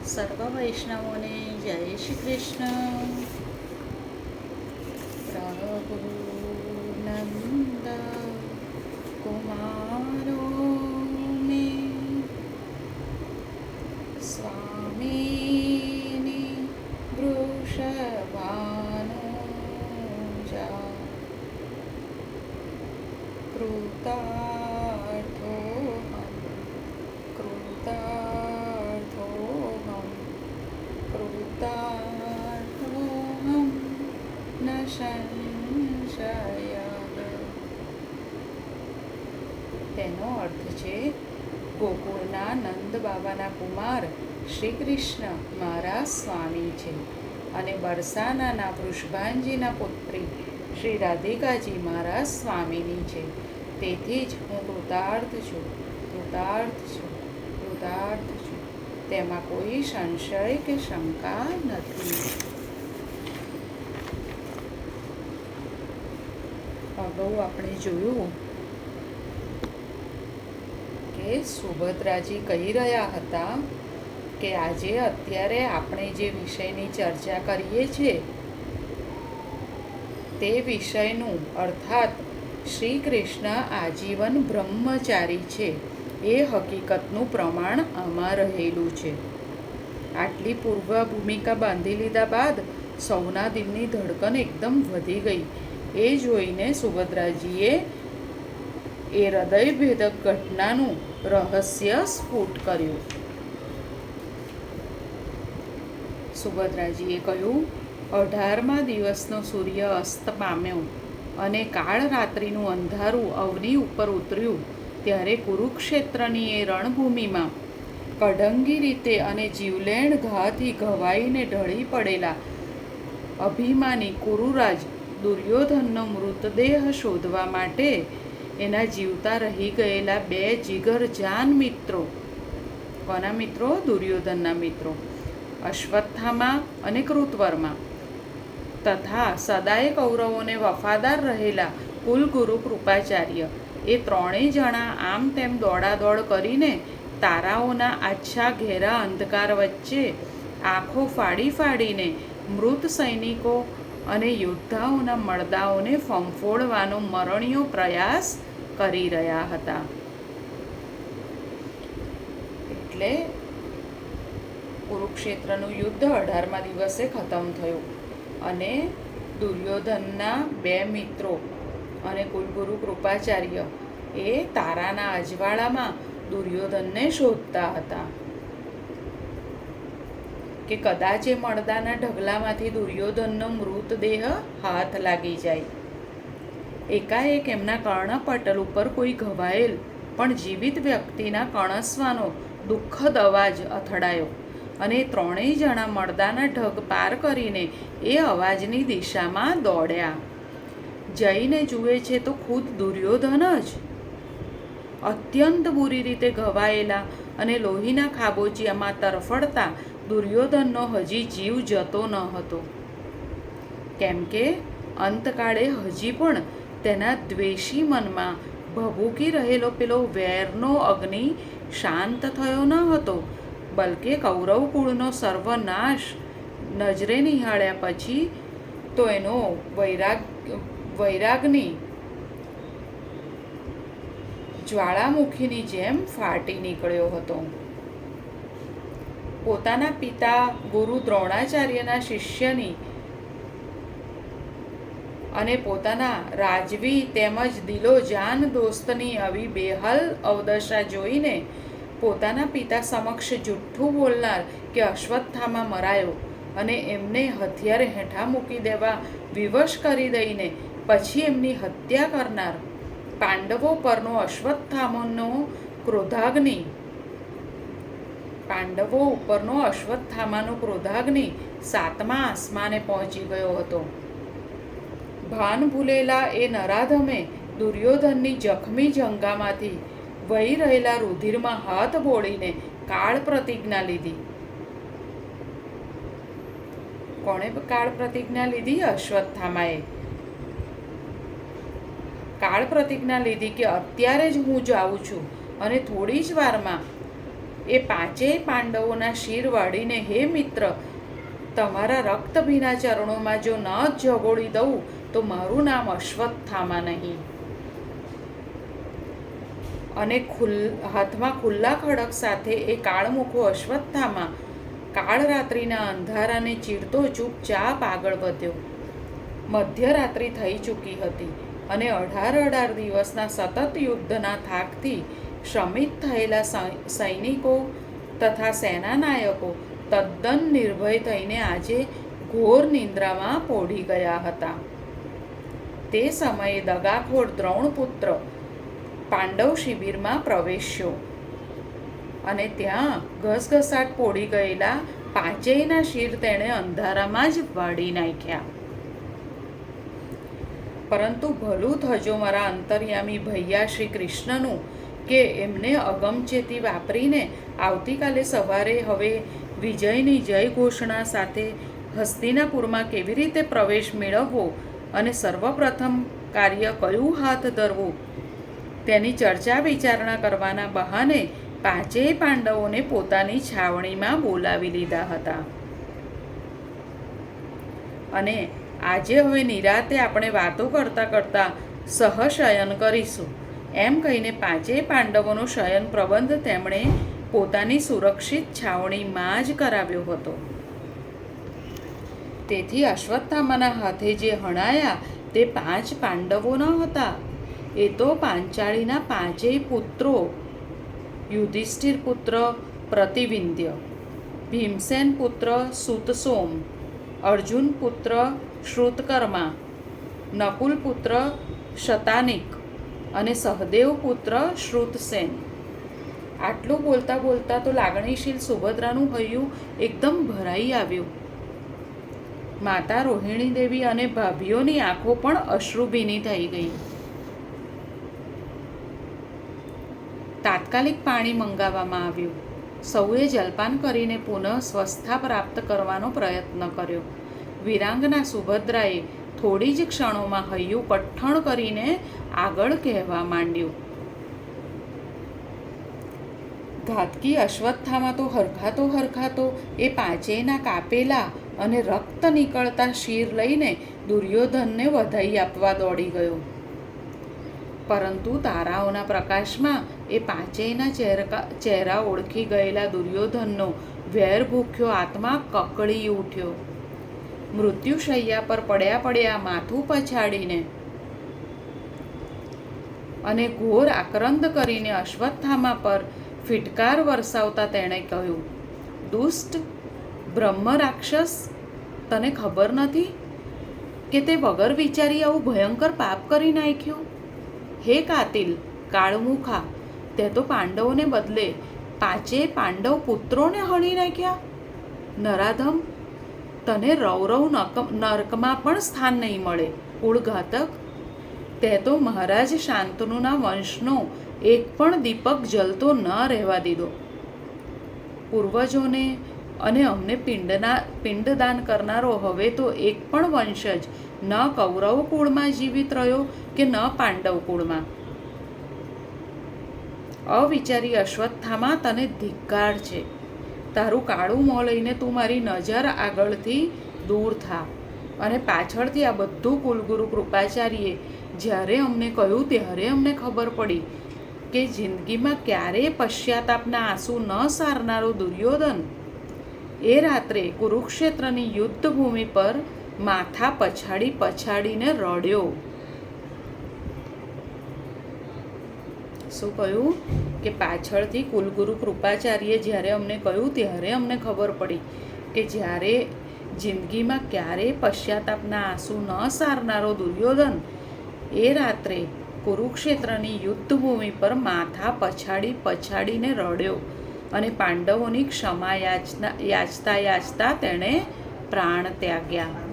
સર્વ વૈષ્ણવોને જય શ્રી કૃષ્ણ. પ્રભુ નંદ કુમારો મે સ્વામીની વૃષભાનો જા કૃતાર્થોહમ કૃતાર્થોહમ કૃતાર્થોહમ ન સંશય. તેનો અર્થ છે, ગોકુળના નંદ બાબાના કુમાર શ્રી કૃષ્ણ મારા સ્વામી છે અને બરસાનાના વૃષભાંજીના પુત્રી શ્રી રાધિકાજી મારા સ્વામીની છે. તેથી જ હું કૃતાર્થ છું, કૃતાર્થ છું, કૃતાર્થ છું. તેમાં કોઈ સંશય કે શંકા નથી. અગાઉ આપણે જોયું કે સુભદ્રાજી કહી રહ્યા હતા કે આજે અત્યારે આપણે જે વિષયની ચર્ચા કરીએ છીએ તે વિષયનું અર્થાત શ્રી કૃષ્ણ આજીવન બ્રહ્મચારી છે એ હકીકતનું પ્રમાણ આમાં રહેલું છે. આટલી પૂર્વ ભૂમિકા બાંધી લીધા બાદ સૌના દિલની ધડકન એકદમ વધી ગઈ. એ જોઈને સુભદ્રાજીએ એ હૃદયભેદક ઘટનાનું રહસ્ય સ્ફુટ કર્યું. સુભદ્રાજીએ કહ્યું, 18મા દિવસનો સૂર્ય અસ્ત પામ્યો અને કાળ રાત્રિનું અંધારું અવની ઉપર ઉતર્યું ત્યારે કુરુક્ષેત્રની એ રણભૂમિમાં કડંગી રીતે અને જીવલેણ ઘાથી ઘવાઈને ઢળી પડેલા અભિમાની કુરુરાજ દુર્યોધનનો મૃતદેહ શોધવા માટે એના જીવતા રહી ગયેલા 2 જીગરજાન મિત્રો, કોના મિત્રો? દુર્યોધનના મિત્રો, અશ્વત્થામા અને કૃતવર્મા, તથા સદાય કૌરવોને વફાદાર રહેલા કુલગુરુ કૃપાચાર્ય, એ 3 જણા આમ તેમ દોડાદોડ કરીને તારાઓના આછા ઘેરા અંધકાર વચ્ચે આંખો ફાડી ફાડીને મૃત સૈનિકો અને યોદ્ધાઓના મળદાઓને ફંફોળવાનો મરણીયો પ્રયાસ કરી રહ્યા હતા. એટલે કુરુક્ષેત્રનું યુદ્ધ 18મા દિવસે ખતમ થયું અને દુર્યોધનના 2 મિત્રો અને કુલગુરુ કૃપાચાર્ય એ તારાના અજવાળામાં દુર્યોધનને શોધતા હતા કે કદાચ એ મળદાના ઢગલામાંથી દુર્યોધનનો મૃતદેહ હાથ લાગી જાય. એકાએક એમના કર્ણપટલ ઉપર કોઈ ઘવાયેલ પણ જીવિત વ્યક્તિના કણસવાનો દુઃખદ અવાજ અથડાયો અને 3 જણા મળદાના ઢગ પાર કરીને એ અવાજની દિશામાં દોડ્યા. જઈને જુએ છે તો ખુદ દુર્યોધન જ અત્યંત બુરી રીતે ઘવાયેલા અને લોહીના ખાબોચિયામાં તરફડતા દુર્યોધનનો હજી જીવ જતો ન હતો, કેમ કે અંતકાળે હજી પણ તેના દ્વેષી મનમાં ભભૂકી રહેલો પેલો વેરનો અગ્નિ શાંત થયો ન હતો, બલકે કૌરવ કુળનો સર્વનાશ નજરે નિહાળ્યા પછી તો એનો વૈરાગની જ્વાળામુખીની જેમ ફાટી નીકળ્યો હતો. પોતાના પિતા ગુરુ દ્રોણાચાર્યના શિષ્યની અને પોતાના રાજવી તેમજ દિલોજાન દોસ્તની આવી બેહાલ અવદશા જોઈને પોતાના પિતા સમક્ષ જુઠ્ઠું બોલનાર કે અશ્વત્થામા મરાયો અને એમને હથિયાર હેઠા મૂકી દેવા વિવશ કરી દઈને પછી એમની હત્યા કરનાર પાંડવો પરનો અશ્વત્થામાનો ક્રોધાગ્નિ પાંડવો ઉપરનો અશ્વત્થામાનો ક્રોધાગ્નિ 7મા આસમાને પહોંચી ગયો હતો. ભાન ભૂલેલા એ નરાધમે દુર્યોધનની જખમી જંગામાંથી વહી રહેલા રુધિરમાં હાથ બોળીને કાળ પ્રતિજ્ઞા લીધી. કોણે કાળ પ્રતિજ્ઞા લીધી? અશ્વત્થામાએ કાળ પ્રતિજ્ઞા લીધી કે અત્યારે જ હું જાઉં છું અને થોડી જ વારમાં એ પાંચેય પાંડવોના શિર વાળીને, હે મિત્ર, તમારા રક્તભીના ચરણોમાં જો ન જગોડી દઉં તો મારું નામ અશ્વત્થામા નહીં. અને હાથમાં ખુલ્લા ખડક સાથે એ કાળમુખો અશ્વત્થામા કાળરાત્રિના અંધારાને ચીરતો ચૂપચાપ આગળ વધ્યો. મધ્યરાત્રિ થઈ ચૂકી હતી અને 18 દિવસના સતત યુદ્ધના થાકથી શ્રમિત થયેલા સૈનિકો તથા સેનાનાયકો તદ્દન નિર્ભય થઈને આજે ઘોર નિંદ્રામાં પોઢી ગયા હતા. તે સમયે દગાખોર દ્રોણપુત્ર પાંડવ શિબિરમાં પ્રવેશ્યો અને ત્યાં ઘસઘસાટ પોડી ગયેલા પાંચેયના શિર તેણે અંધારામાં જ વાળી નાખ્યા. પરંતુ ભલું થજો મારા અંતર્યામી ભૈયા શ્રી કૃષ્ણનું કે એમને અગમચેતી વાપરીને આવતીકાલે સવારે હવે વિજયની જય ઘોષણા સાથે હસ્તિનાપુરમાં કેવી રીતે પ્રવેશ મેળવવો અને સર્વપ્રથમ કાર્ય કયું હાથ ધરવું તેની ચર્ચા વિચારણા કરવાના બહાને પાંચેય પાંડવોને પોતાની છાવણીમાં બોલાવી લીધા હતા. અને આજે હવે નિરાતે આપણે વાતો કરતાં કરતાં સહશયન કરીશું એમ કહીને પાંચેય પાંડવોનો શયન પ્રબંધ તેમણે પોતાની સુરક્ષિત છાવણીમાં જ કરાવ્યો હતો. તેથી અશ્વત્થામાના હાથે જે હણાયા તે 5 પાંડવો ન હતા, એ તો પાંચાળીના પાંચેય પુત્રો, યુધિષ્ઠિર પુત્ર પ્રતિવિંધ્ય, ભીમસેન પુત્ર સુતસોમ, અર્જુન પુત્ર શ્રુતકર્મા, નકુલ પુત્ર શતાનિક અને સહદેવ પુત્ર શ્રુતસેન. આટલું બોલતા બોલતા તો લાગણીશીલ સુભદ્રાનું હૈયું એકદમ ભરાઈ આવ્યું. માતા રોહિણી દેવી અને ભાભીઓની આંખો પણ અશ્રુભીની થઈ ગઈ. તાત્કાલિક પાણી મંગાવવામાં આવ્યું. સૌએ જલપાન કરીને પુનઃ સ્વસ્થતા પ્રાપ્ત કરવાનો પ્રયત્ન કર્યો. વીરાંગના સુભદ્રાએ થોડી જ ક્ષણોમાં હૈયું કઠણ કરીને આગળ કહેવા માંડ્યું. ઘાતકી અશ્વત્થામા તો હરખાતો એ પાંચેયના કાપેલા અને રક્ત નીકળતા શિર લઈને દુર્યોધનને વધાઈ આપવા દોડી ગયો. પરંતુ તારાઓના પ્રકાશમાં એ પાંચેયના ચહેરા ઓળખી ગયેલા દુર્યોધનનો વેર ભૂખ્યો આત્મા કકળી ઉઠ્યો. મૃત્યુશૈયા પર પડ્યા માથું પછાડીને અને ઘોર આક્રંદ કરીને અશ્વત્થામા પર ફિટકાર વરસાવતા તેણે કહ્યું, દુષ્ટ બ્રહ્મ રાક્ષસ, તને ખબર નથી કે તે વગર વિચારી આવું ભયંકર પાપ કરી નાખ્યું? હે કાતિલ, કાળમુખા, તે તો પાંડવોને બદલે પાંચેય પાંડવ પુત્રોને હણી નાખ્યા. નરાધમ, તને રૌરવ નરકમાં પણ સ્થાન નહીં મળે. કુળઘાતક, તે તો મહારાજ શાંતનુના વંશનો એક પણ દીપક જલતો ન રહેવા દીધો. પૂર્વજોને અને અમને પિંડદાન કરનારો હવે તો એક પણ વંશજ ન કૌરવ કુળમાં જીવિત રહ્યો કે ન પાંડવ કુળમાં. અવિચારી અશ્વત્થામા, તને ધિક્કાર છે. તારું કાળું મોં લઈને તું મારી નજર આગળથી દૂર થા. અને પાછળથી આ બધું કુલગુરુ કૃપાચાર્યે જ્યારે અમને કહ્યું ત્યારે અમને ખબર પડી કે જિંદગીમાં ક્યારેય પશ્ચાતાપના આંસુ ન સારનારો દુર્યોધન એ રાત્રે કુરુક્ષેત્રની યુદ્ધભૂમિ પર માથા પછાડીને રડ્યો. શું કહ્યું કે પાછળથી કુલગુરુ કૃપાચાર્યે જ્યારે અમને કહ્યું ત્યારે અમને ખબર પડી કે જ્યારે જિંદગીમાં ક્યારેય પશ્ચાતાપના આંસુ ન સારનારો દુર્યોધન એ રાત્રે કુરુક્ષેત્રની યુદ્ધભૂમિ પર માથા પછાડીને રડ્યો અને પાંડવોની ક્ષમા યાચતા તેણે પ્રાણ ત્યાગ્યા.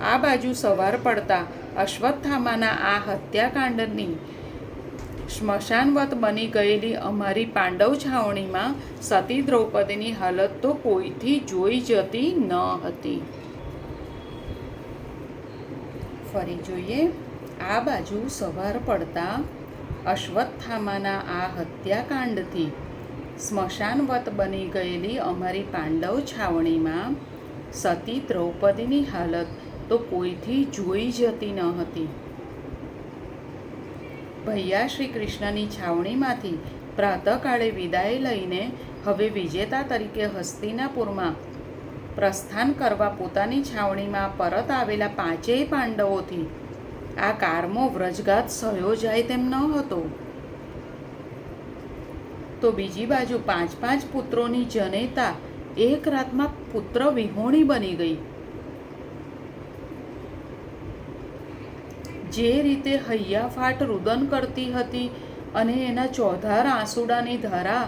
આ બાજુ સવાર પડતા અશ્વત્થામાના આ હત્યાકાંડની સ્મશાનવત બની ગયેલી અમારી પાંડવ છાવણીમાં સતી દ્રૌપદીની હાલત તો કોઈથી જોઈ જતી ન હતી. ફરી જોઈએ. આ બાજુ સવાર પડતા અશ્વત્થામાના આ હત્યાકાંડથી સ્મશાનવત બની ગયેલી અમારી પાંડવ છાવણીમાં સતી દ્રૌપદીની હાલત તો કોઈથી જોઈ જતી ન હતી. ભૈયા શ્રી કૃષ્ણની છાવણીમાંથી પ્રાતઃકાળે વિદાય લઈને હવે વિજેતા તરીકે હસ્તિનાપુરમાં પ્રસ્થાન કરવા પોતાની છાવણીમાં પરત આવેલા 5 પાંડવોથી આ કારમો વ્રજઘાત સહ્યો જાય તેમ ન હતો. તો બીજી બાજુ 5 પુત્રોની જનેતા એક રાતમાં પુત્ર વિહોણી બની ગઈ. જે રીતે હૈયાફાટ રુદન કરતી હતી અને એના ચોધાર આંસુડાની ધારા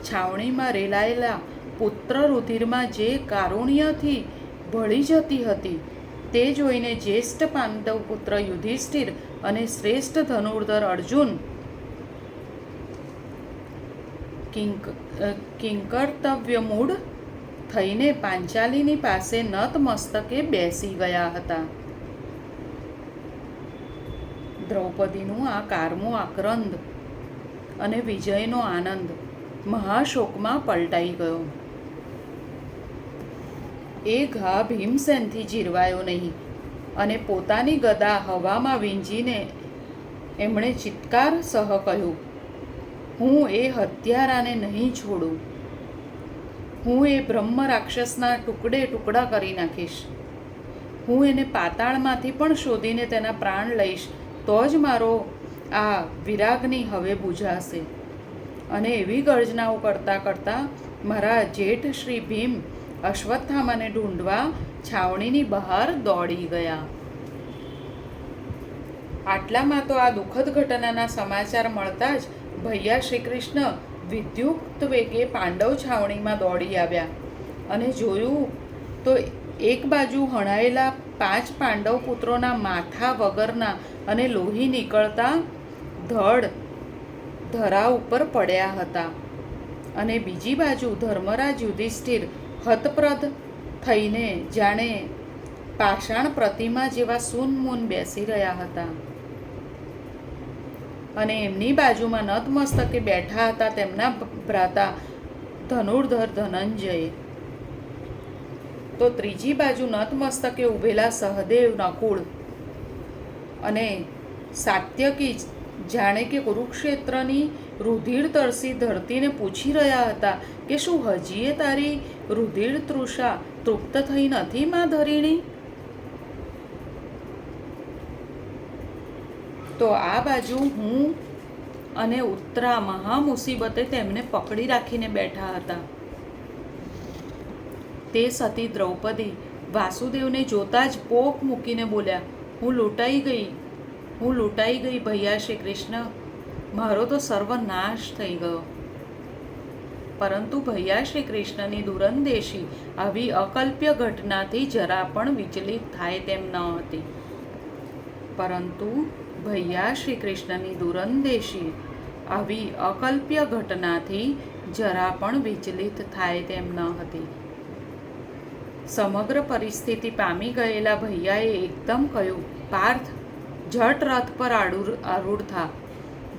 છાવણીમાં રેલાયેલા પુત્ર રુધિરમાં જે કારુણ્યથી ભળી જતી હતી તે જોઈને જ્યેષ્ઠ પાંડવ પુત્ર યુધિષ્ઠિર અને શ્રેષ્ઠ ધનુર્ધર અર્જુન કિંકર્તવ્યમૂઢ થઈને પાંચાલીની પાસે નતમસ્તકે બેસી ગયા હતા. દ્રૌપદીનું આ કારમો આક્રંદ અને વિજયનો આનંદ મહાશોકમાં પલટાઈ ગયો. એ ઘા ભીમસેનથી જીરવાયો નહીં અને પોતાની ગદા હવામાં વીંજીને એમણે ચિત્કાર સહ કહ્યું, હું એ હત્યારાને નહીં છોડું. હું એ બ્રહ્મ રાક્ષસના ટુકડે ટુકડા કરી નાખીશ. હું એને પાતાળમાંથી પણ શોધીને તેના પ્રાણ લઈશ તો જ મારો આ વિરાગની હવે બુઝાશે. અને એવી ગર્જનાઓ કરતાં કરતાં મારા જેઠ શ્રી ભીમ અશ્વત્થામાને ઢૂંઢવા છાવણીની બહાર દોડી ગયા. આટલામાં તો આ દુઃખદ ઘટનાના સમાચાર મળતા જ ભૈયા શ્રી કૃષ્ણ વિદ્યુક્ત વેગે પાંડવ છાવણીમાં દોડી આવ્યા અને જોયું તો એક બાજુ હણાયેલા 5 પાંડવ પુત્રોના માથા વગરના અને લોહી નીકળતા ધડ ધરા ઉપર પડ્યા હતા અને બીજી બાજુ ધર્મરાજ યુધિષ્ઠિર હતપ્રદ થઈને જાણે પાષાણ પ્રતિમા જેવા સૂનમૂન બેસી રહ્યા હતા અને એમની બાજુમાં નતમસ્તકે બેઠા હતા તેમના ભ્રાતા ધનુર્ધર ધનંજય. તો ત્રીજી બાજુ નતમસ્તકે ઊભેલા સહદેવ, નકુળ અને સાત્યકી જાણે કે કુરુક્ષેત્રની રુધિર તરસી ધરતીને પૂછી રહ્યા હતા કે શું હજીએ તારી રુધિર તૃષા તૃપ્ત થઈ નથી મા ધરીણી? તો આ બાજુ હું અને ઉત્તરા મહા મુસીબતે તેમને પકડી રાખીને બેઠા હતા. તે સતી દ્રૌપદી વાસુદેવને જોતા જ પોક મૂકીને બોલ્યા, હું લૂંટાઈ ગઈ ભૈયા શ્રી કૃષ્ણ, મારો તો સર્વનાશ થઈ ગયો. પરંતુ ભૈયા શ્રી કૃષ્ણની દુરંદેશી આવી અકલ્પ્ય ઘટનાથી જરા પણ વિચલિત થાય તેમ ન હતી. પરંતુ ભૈયા શ્રી કૃષ્ણની દુરંદેશી આવી અકલ્પ્ય ઘટનાથી જરા પણ વિચલિત થાય તેમ ન હતી. સમગ્ર પરિસ્થિતિ પામી ગયેલા ભૈયાએ એકદમ કહ્યું, પાર્થ, જટ રથ પર આરૂઢ થા.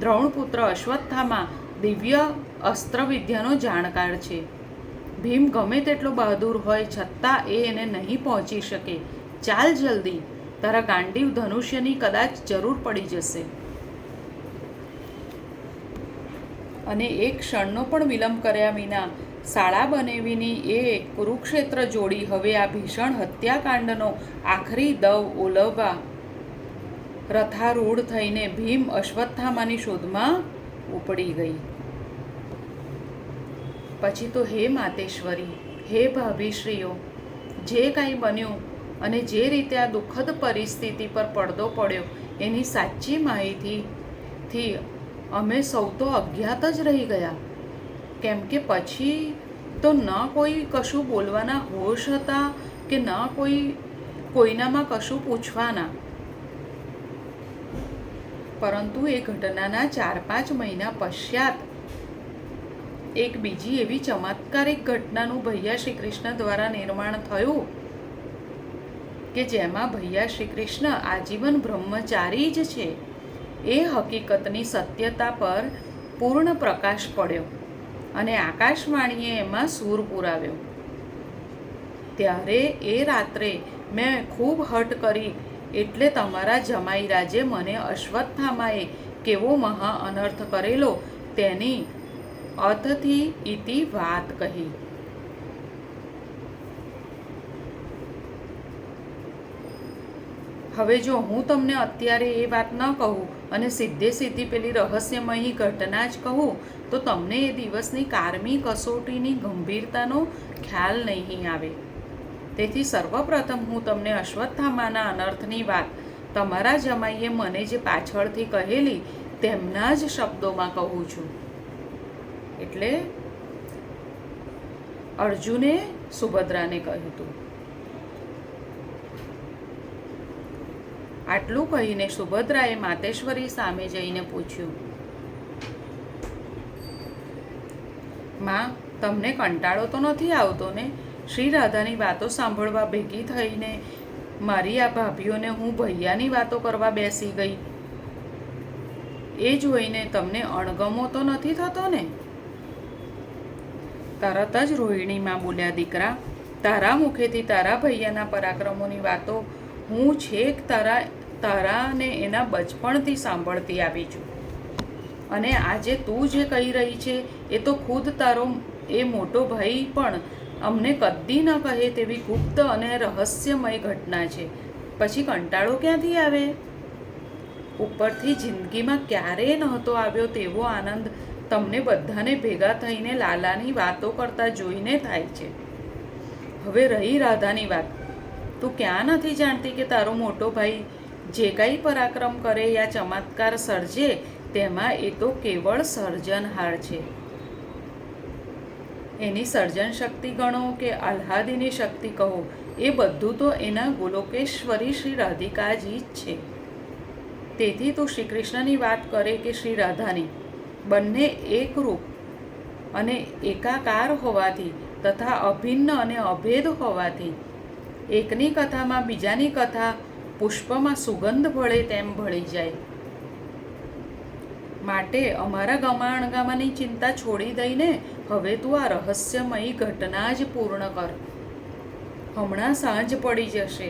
દ્રોણપુત્ર અશ્વત્થામા દિવ્ય અસ્ત્ર વિદ્યાનો જાણકાર છે. ભીમ ગમે તેટલો બહાદુર હોય છતાં એને નહીં પહોંચી શકે. ચાલ જલ્દી, તારા ગાંડીવ ધનુષ્યની કદાચ જરૂર પડી જશે. અને એક ક્ષણનો પણ વિલંબ કર્યા વિના શાળા બનેવીની એ કુરુક્ષેત્ર જોડી હવે આ ભીષણ હત્યાકાંડનો આખરી દવ ઓલવવા રથારૂઢ થઈને ભીમ અશ્વત્થામાની શોધમાં ઉપડી ગઈ. પછી તો હે માતેશ્વરી, હે ભાભીશ્રીઓ, જે કાંઈ બન્યું અને જે રીતે આ દુઃખદ પરિસ્થિતિ પર પડદો પડ્યો એની સાચી માહિતીથી અમે સૌ તો અજ્ઞાત જ રહી ગયા. કેમ કે પછી તો ન કોઈ કશું બોલવાના હોશ હતા કે ન કોઈનામાં કશું પૂછવાના. પરંતુ એ ઘટનાના 4-5 મહિના પશ્ચાત એક બીજી એવી ચમત્કારિક ઘટનાનું ભૈયા શ્રી કૃષ્ણ દ્વારા નિર્માણ થયું કે જેમાં ભૈયા શ્રી કૃષ્ણ આજીવન બ્રહ્મચારી જ છે એ હકીકતની સત્યતા પર પૂર્ણ પ્રકાશ પડ્યો અને આકાશવાણીએ એમાં સૂર પુરાવ્યો. ત્યારે એ રાત્રે મેં ખૂબ હઠ કરી એટલે તમારા જમાઈ રાજે મને અશ્વત્થામાએ કેવો મહા અનર્થ કરેલો તેની અથથી ઇતિ વાત કહી. હવે જો હું તમને અત્યારે એ વાત ન કહું અને સીધે સીધી પેલી રહસ્યમયી ઘટના જ કહું તો તમને એ દિવસની કારમી કસોટીની ગંભીરતાનો ખ્યાલ નહીં આવે. તેથી સર્વપ્રથમ હું તમને અશ્વત્થામાના અનર્થની વાત તમારા જમાઈએ મને જે પાછળથી કહેલી તેમના જ શબ્દોમાં કહું છું. એટલે અર્જુને સુભદ્રાને કહ્યું હતું. આટલું કહીને સુભદ્રાએ માતેશ્વરી સામે જઈને પૂછ્યું, માં, તમને કંટાળો તો નથી આવતો ને? શ્રી રાધાની વાતો સાંભળવા ભેગી થઈને મારી આ ભાભીઓને હું ભૈયાની વાતો કરવા બેસી ગઈ. એ જોઈને તમને અણગમો તો નથી થતો ને? તરત જ રોહિણીમાં બોલ્યા, દીકરા, તારા મુખેથી તારા ભૈયાના પરાક્રમોની વાતો હું છેક તારાને એના બચપણથી સાંભળતી આવી છું. અને આજે તું જે કહી રહી છે એ તો ખુદ તારો એ મોટો ભાઈ પણ અમને કદી ન કહે તેવી ગુપ્ત અને રહસ્યમય ઘટના છે. પછી કંટાળો ક્યાંથી આવે? ઉપરથી જિંદગીમાં ક્યારેય નહોતો આવ્યો તેવો આનંદ તમને બધાને ભેગા થઈને લાલાની વાતો કરતા જોઈને થાય છે. હવે રહી રાધાની વાત, તું ક્યાં નથી જાણતી કે તારો મોટો ભાઈ જે કાંઈ પરાક્રમ કરે યા ચમત્કાર સર્જે તેમાં એ તો કેવળ સર્જનહાર છે. એની સર્જન શક્તિ ગણો કે આહ્લાદીની શક્તિ કહો, એ બધું તો એના ગોલોકેશ્વરી શ્રી રાધિકાજી જ છે. તેથી તું શ્રી કૃષ્ણની વાત કરે કે શ્રી રાધાની, બંને એકરૂપ અને એકાકાર હોવાથી તથા અભિન્ન અને અભેદ હોવાથી એકની કથામાં બીજાની કથા પુષ્પમાં સુગંધ ભળે તેમ ભળી જાય. માટે અમારા ગમાણગામાની ચિંતા છોડી દઈને હવે તું આ રહસ્યમયી ઘટના જ પૂર્ણ કર. હમણાં સાંજ પડી જશે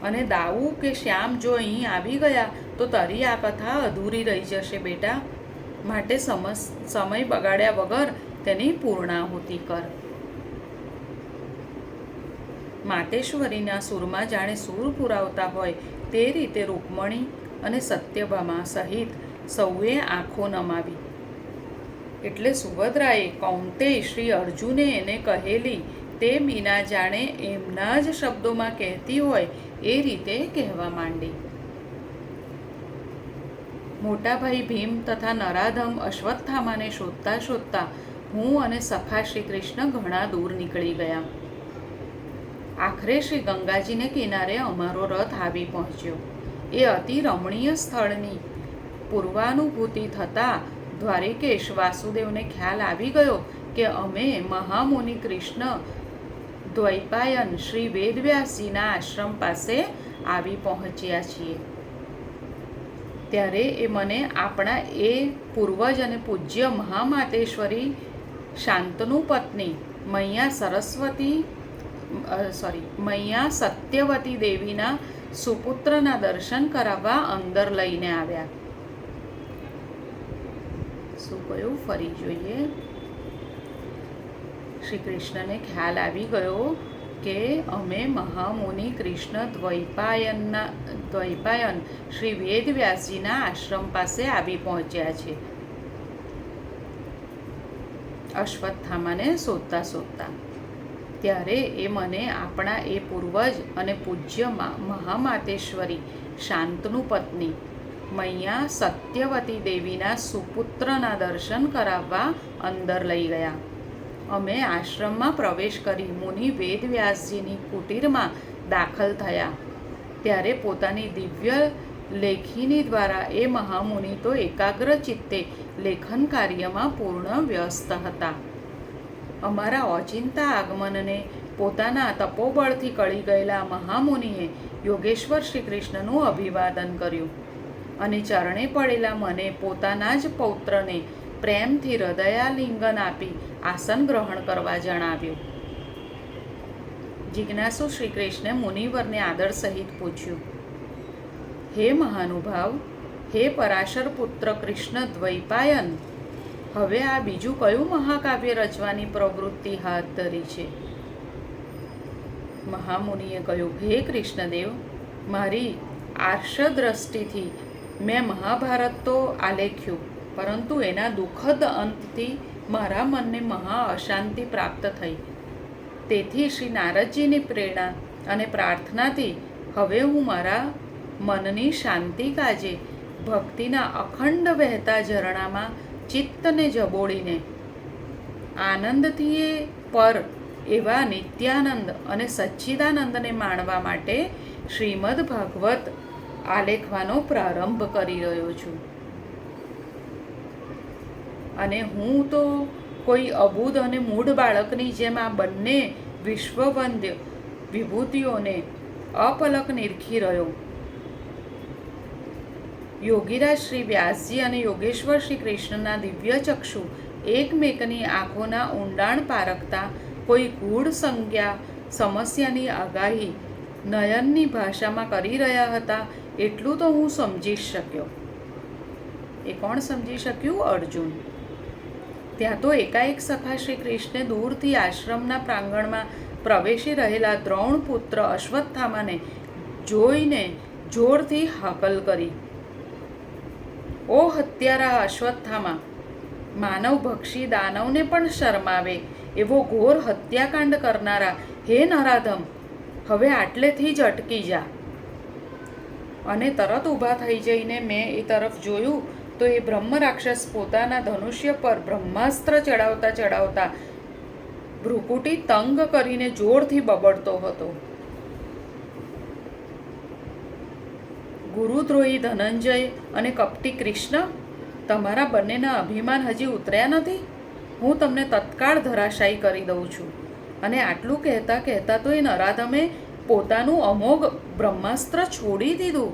અને દાઉ કે શ્યામ જો અહીં આવી ગયા તો તારી આ કથા અધૂરી રહી જશે બેટા. માટે સમય બગાડ્યા વગર તેની પૂર્ણાહુતિ કર. માતેશ્વરીના સૂરમાં જાણે સૂર પુરાવતા હોય તે રીતે રૂકમણી અને સત્યભામા સહિત સૌએ આંખો નમાવી. એટલે સુભદ્રાએ કૌંતેય શ્રી અર્જુને એને કહેલી તે મીના જાણે એમના જ શબ્દોમાં કહેતી હોય એ રીતે કહેવા માંડી. મોટાભાઈ ભીમ તથા નરાધમ અશ્વત્થામાને શોધતા શોધતા હું અને સખા શ્રી કૃષ્ણ ઘણા દૂર નીકળી ગયા. આખરે શ્રી ગંગાજીને કિનારે અમારો રથ આવી પહોંચ્યો. એ અતિ રમણીય સ્થળની પૂર્વાનુભૂતિ થતાં દ્વારિકેશ વાસુદેવને ખ્યાલ આવી ગયો કે અમે મહામુનિ કૃષ્ણ દ્વૈપાયન શ્રી વેદવ્યાસજીના આશ્રમ પાસે આવી પહોંચ્યા છીએ. ત્યારે એ મને આપણા એ પૂર્વજ અને પૂજ્ય મહામાતેશ્વરી શાંતનુ પત્ની મૈયા સત્યવતી દેવીના સુપુત્રના દર્શન કરાવવા અંદર લઈને આવ્યા. શું કહ્યું ફરી જોઈએ? શ્રી કૃષ્ણને ખ્યાલ આવી ગયો કે અમે મહામુનિ કૃષ્ણ દ્વૈપાયન શ્રી વેદવ્યાસજીના આશ્રમ પાસે આવી પહોંચ્યા છે. અશ્વત્થામાને શોધતા શોધતા ત્યારે એ મને આપણા એ પૂર્વજ અને પૂજ્ય મહામાતેશ્વરી શાંતનુ પત્ની મૈયા સત્યવતી દેવીના સુપુત્રના દર્શન કરાવવા અંદર લઈ ગયા. અમે આશ્રમમાં પ્રવેશ કરી મુનિ વેદવ્યાસજીની કુટીરમાં દાખલ થયા. ત્યારે પોતાની દિવ્ય લેખિની દ્વારા એ મહામુનિ તો એકાગ્ર ચિત્તે લેખન કાર્યમાં પૂર્ણ વ્યસ્ત હતા. અમારા ઓચિંતા આગમનને પોતાના તપોબળથી કળી ગયેલા મહામુનિએ યોગેશ્વર શ્રી કૃષ્ણનું અભિવાદન કર્યું અને ચરણે પડેલા મને પોતાના જ પૌત્રને પ્રેમથી હૃદયાલિંગન આપી આસન ગ્રહણ કરવા જણાવ્યું. જિજ્ઞાસુ શ્રી કૃષ્ણે મુનિવરને આદર સહિત પૂછ્યું, હે મહાનુભાવ, હે પરાશર પુત્ર કૃષ્ણ દ્વૈપાયન, હવે આ બીજું કયું મહાકાવ્ય રચવાની પ્રવૃત્તિ હાથ ધરી છે? મહામુનિએ કહ્યું, હે કૃષ્ણદેવ, મારી આર્ષદ્રષ્ટિથી મેં મહાભારત તો આલેખ્યું, પરંતુ એના દુઃખદ અંતથી મારા મનને મહા અશાંતિ પ્રાપ્ત થઈ. તેથી શ્રી નારદજીની પ્રેરણા અને પ્રાર્થનાથી હવે હું મારા મનની શાંતિ કાજે ભક્તિના અખંડ વહેતા ઝરણામાં ચિત્તને જબોળીને આનંદથી પર એવા નિત્યાનંદ અને સચ્ચિદાનંદને માણવા માટે શ્રીમદ ભાગવત આલેખવાનો પ્રારંભ કરી રહ્યો છું. અને હું તો કોઈ અબૂધ અને મૂઢ બાળકની જેમ આ બંને વિશ્વવંદ્ય વિભૂતિઓને અપલક નિરખી રહ્યો. યોગીરાજ શ્રી વ્યાસજી અને યોગેશ્વર શ્રી કૃષ્ણના દિવ્ય ચક્ષુ એકમેકની આંખોના ઊંડાણ પારખતા કોઈ ગૂઢ સંજ્ઞા સમસ્યાની આગાહી નયનની ભાષામાં કરી રહ્યા હતા, એટલું તો હું સમજી શક્યો. એ કોણ સમજી શક્યું? અર્જુન. ત્યાં તો એકાએક સખા શ્રી કૃષ્ણે દૂરથી આશ્રમના પ્રાંગણમાં પ્રવેશી રહેલા દ્રોણ પુત્ર અશ્વત્થામાને જોઈને જોરથી હાકલ કરી, ઓ હત્યારા અશ્વત્થામા, માનવભક્ષી દાનવને પણ શરમાવે એવો ઘોર હત્યાકાંડ કરનારા હે નરાધમ, હવે આટલેથી જ અટકી જા. અને તરત ઊભા થઈ જઈને મેં એ તરફ જોયું તો એ બ્રહ્મ રાક્ષસ પોતાના ધનુષ્ય પર બ્રહ્માસ્ત્ર ચડાવતા ચડાવતા ભ્રુકુટી તંગ કરીને જોરથી બબડતો હતો. ગુરુદ્રોહી ધનંજય અને કપટી કૃષ્ણ, તમારા બંનેના અભિમાન હજી ઉતર્યા નથી? હું તમને તત્કાળ ધરાશાયી કરી દઉં છું. અને આટલું કહેતા કહેતા તો એ નરાધમે પોતાનું અમોઘ બ્રહ્માસ્ત્ર છોડી દીધું.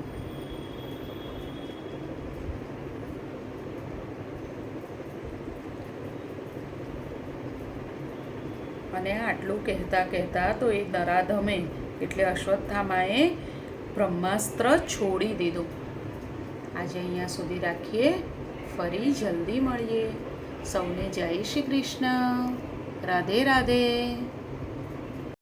અને આટલું કહેતા કહેતા તો એ નરાધમે એટલે અશ્વત્થામાએ બ્રહ્માસ્ત્ર છોડી દીધું. આજે અહીંયા સુધી રાખીએ, ફરી જલ્દી મળીએ. સૌને જય શ્રી કૃષ્ણ. રાધે રાધે.